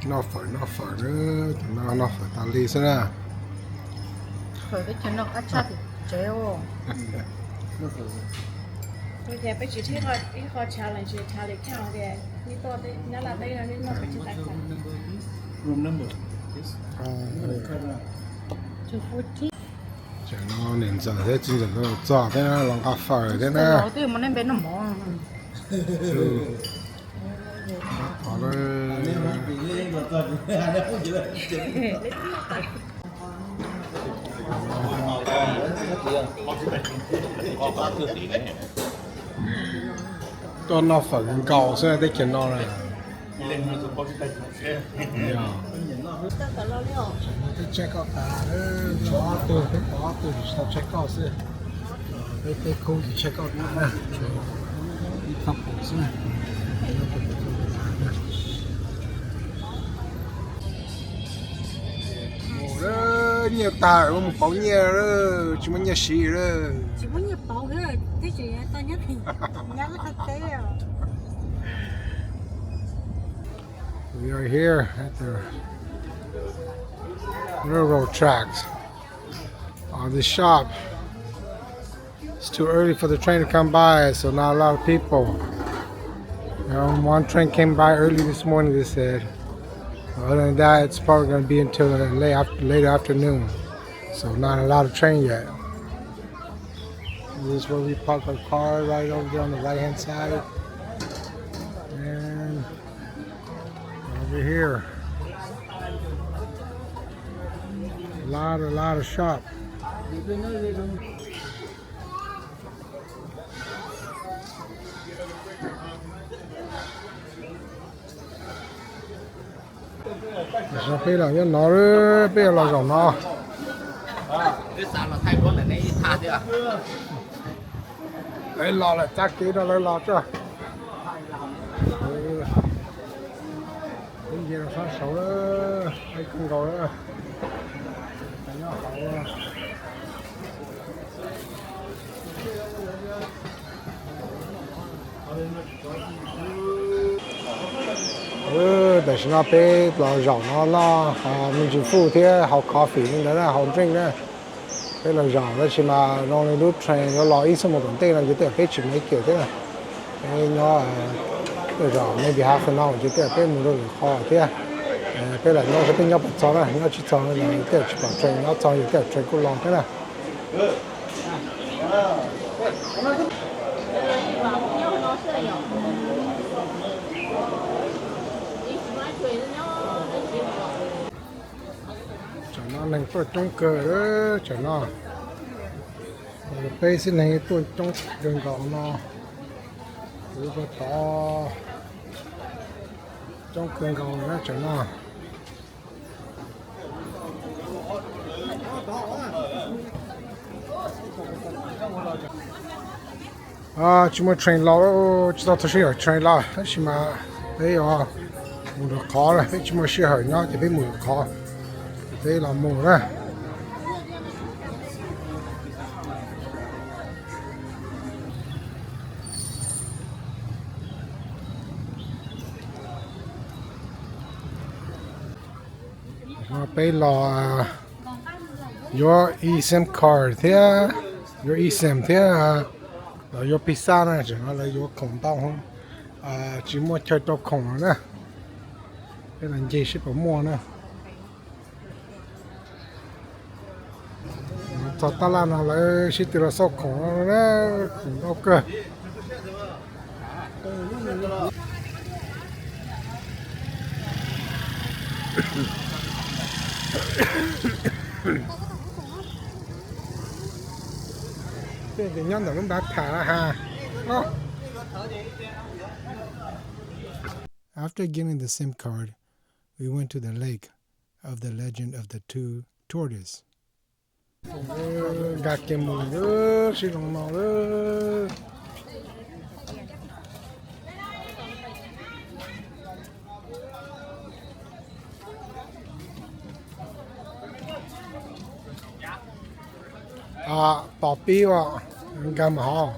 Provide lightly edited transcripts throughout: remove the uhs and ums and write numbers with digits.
nó phở nữa nó phở tà lì xem nào phở cái chân nó cắt chát thì chéo bây giờ bây giờ thấy họ challenge challenge cao cái đi to đấy nhớ là đây là nên nó phải chịu tài khoản room number chú phút chi chả nó nền giờ thế chỉ là nó giò thế nó lòng cà phở thế nó nó từ mà nên bên nó mỏ có nó cho nó phở cầu sẽ để kiếm nó này cái check out ta cho tôi cái có tôi sẽ check out sẽ cái không thì check out nữa nè đi tập bộ sẽ đó nhiều tà mà một bao nhiêu đó chỉ muốn nhiều xí đó chỉ muốn nhập bảo cái cái gì ta nhất thì nhớ thật tế à. We are here at the railroad tracks on the shop. It's too early for the train to come by, so not a lot of people. One train came by early this morning, they said. Other than that, it's probably going to be until late afternoon. So not a lot of train yet. This is where we park our car, right over there on the right-hand side. And over here, a lot of shop. Sao bây giờ nó bây giờ là rồng nó. cái sao là thay con này này tha chưa Lấy lò là chắc kỹ đó lấy lò chưa. Cái gì là phát xấu đó, hay không có đó. Cái nhỏ khẩu. Để nó bé lò rau nó mình chỉ phụ thế học coffee nên là học drink đó. Cái là rau đó chỉ mà nó lên lúc train nó lò ít xong một tuần tây là chỉ để bé chỉ mấy kiểu thế này. Cái nó cái rau maybe half an hour chỉ để bé một đôi kho thế. Cái là nó sẽ bên nhau bật cho đó, nó chỉ cho là để chỉ bảo train nó cho để train cũng lò thế này. Cho nó lên tôi trong cờ đó cho nó bây giờ này tôi trong đường gạo nó cứ có to trong đường gạo đó cho nó chúng mà train lao chỉ tao thấy ở train lao chỉ mà bây giờ một đợt khó rồi chúng mà sẽ hỏi nhau thì bây một khó đây là mù đó. Nó bây là your eSIM card thế your eSIM thế là your pizza này chỉ là your khổng tao không chỉ mua chơi tao khổng nữa nè đây là gì sẽ có mua nữa. Thật ta là nó lại chỉ từ là sau khổng nó cũng ok. Cái nhân đó nó đã thả ha. After getting the SIM card, we went to the lake of the legend of the two tortoises. Gạt cái mùi nữa, xí lòng màu nữa. Bỏ pi vào, gầm hò.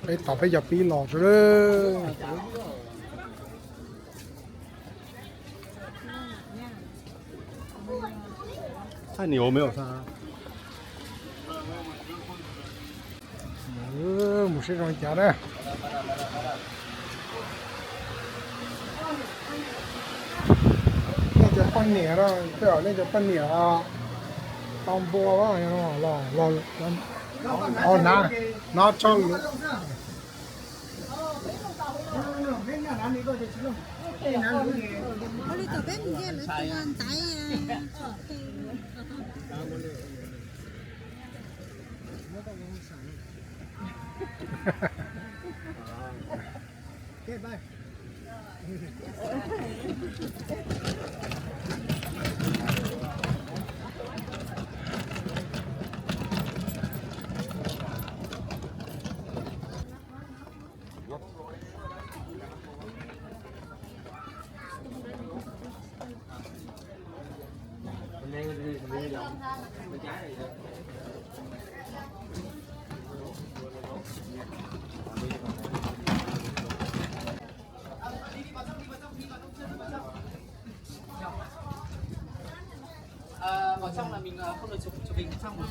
被打被叫逼老子了。太牛没有杀。没事种假的。那叫半年了，对啊，那叫半年啊。当波了，你知道吗？哦，拿张了。我哋做俾唔知你做人仔啊。Vào trong là mình không được chụp hình trong mà.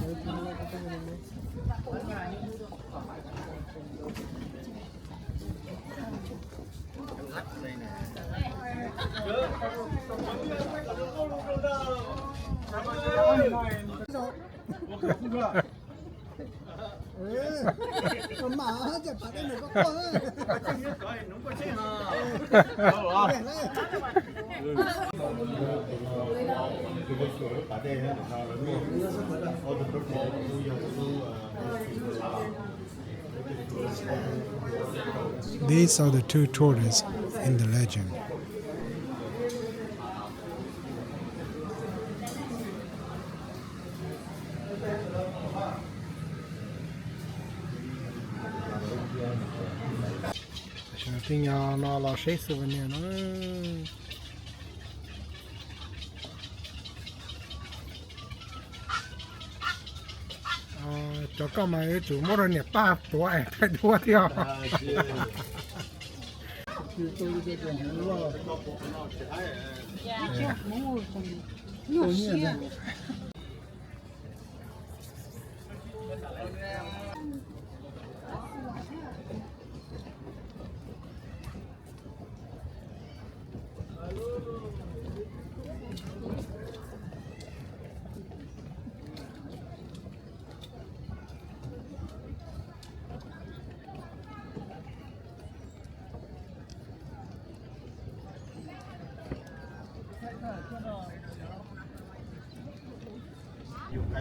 Mà chả phải cái này có con ấy. These are the two tortoises in the legend. Tin nhà nó là 60 年了。cho các mày chủ mỗi lần nhập 3 tuổi thay đua theo.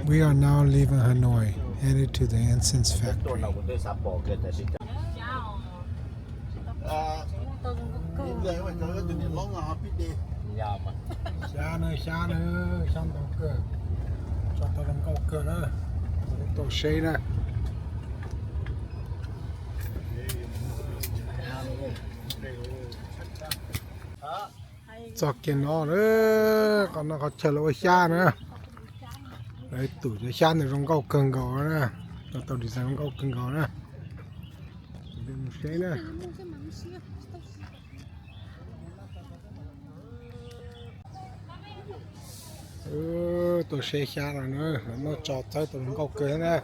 We are now leaving Hanoi, headed to the incense factory. Xa nữa, xong tàu cửa. Cho tàu làm cầu cửa nữa. Tàu xe nè. Cho kia nó nữa, còn nó có chờ lỗi xa nữa. Đấy, tủ cho xa này trong cầu cường cầu nữa. Tàu đi sang cầu cường cầu nữa. Một xe nữa. Tôi xe xa rồi nữa, nó chọt tới tôi không có cửa nữa.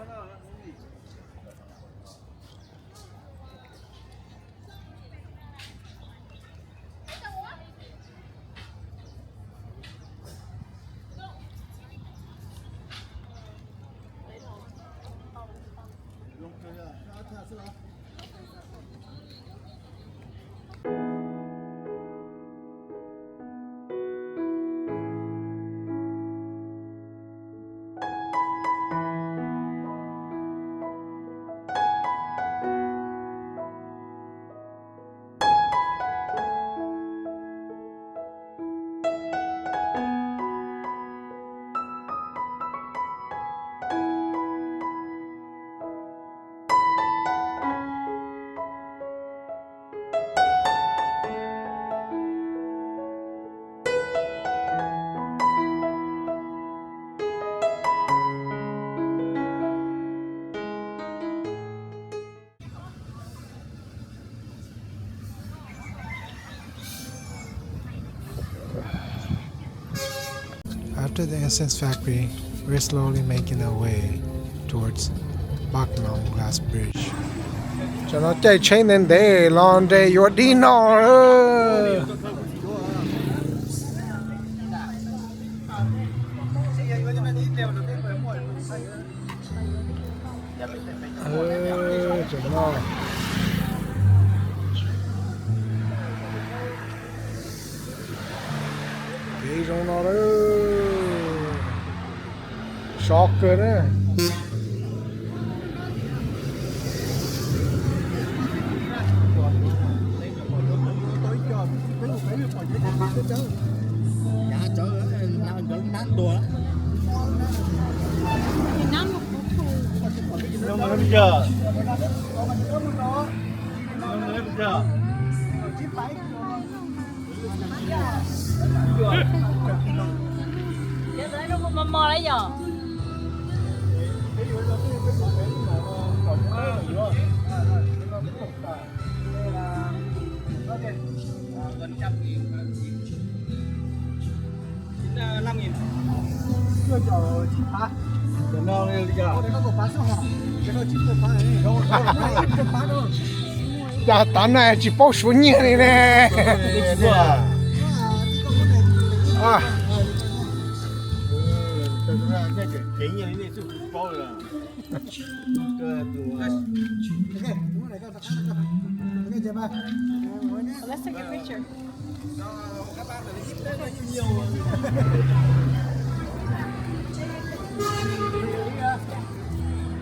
After the incense factory, we're slowly making our way towards Bạc Nông Glass Bridge. Cho nó chạy chain đến đây, lon đây, yo đi nó. Cho nó. Cái trong nó đó. Shocker đấy. Dạ chỗ nào gần nán đùa đó. Không mới bây giờ. Không mới bây giờ. Thế giới nó có mò đấy giờ. Gần 100.000. 5.000. Chưa chờ chị phá. Giờ nó bây giờ. Cái nó phá sao hả? Cái nó chỉ phá này. Không phá đâu. Dạ tán này chỉ bao số nhẹ này nè. À. Cái gì này chứ bao rồi. Let's take a picture.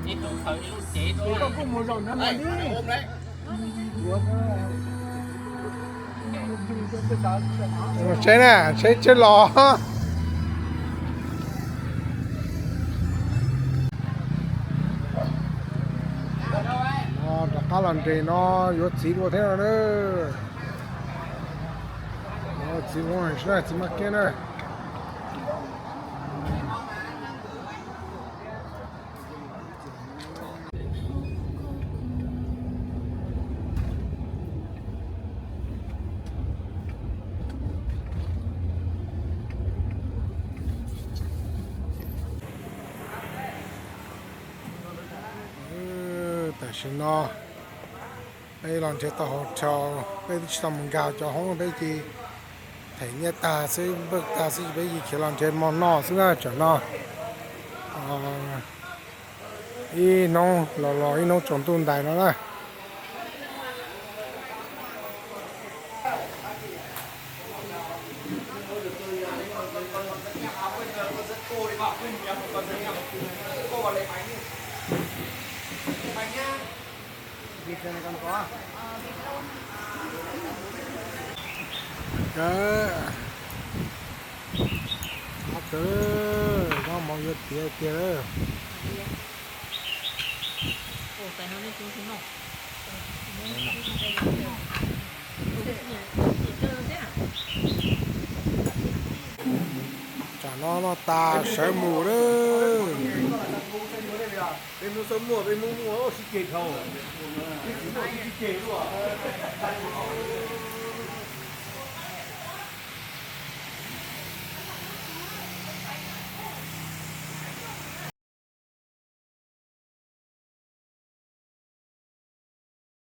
Đi không phải yêu chị thôi. Có một rồng nó Đây, đi. ôm đấy. Chế nè, chế lò. Nó cá lần thì nó có chỉ có thế nào nữa. Nó chỉ có này, chỉ mà kia này. Tại sao nó bây lần chế tàu hotel bây giờ tầm gạo cho không bây giờ thấy nhà ta sẽ bước ta sẽ bây giờ khi lần chế món nọ sẽ là cho nó y nó lò y nó trồng tuần đại nó là Vịt này còn có. đó nó mong yêu tiền tiền đó Ồ, tại nó lên xuống thế nào? chả nó ta sợ mù đó Bên mua sớm mùa bên mua mua chỉ kể thầu. Chỉ kể luôn.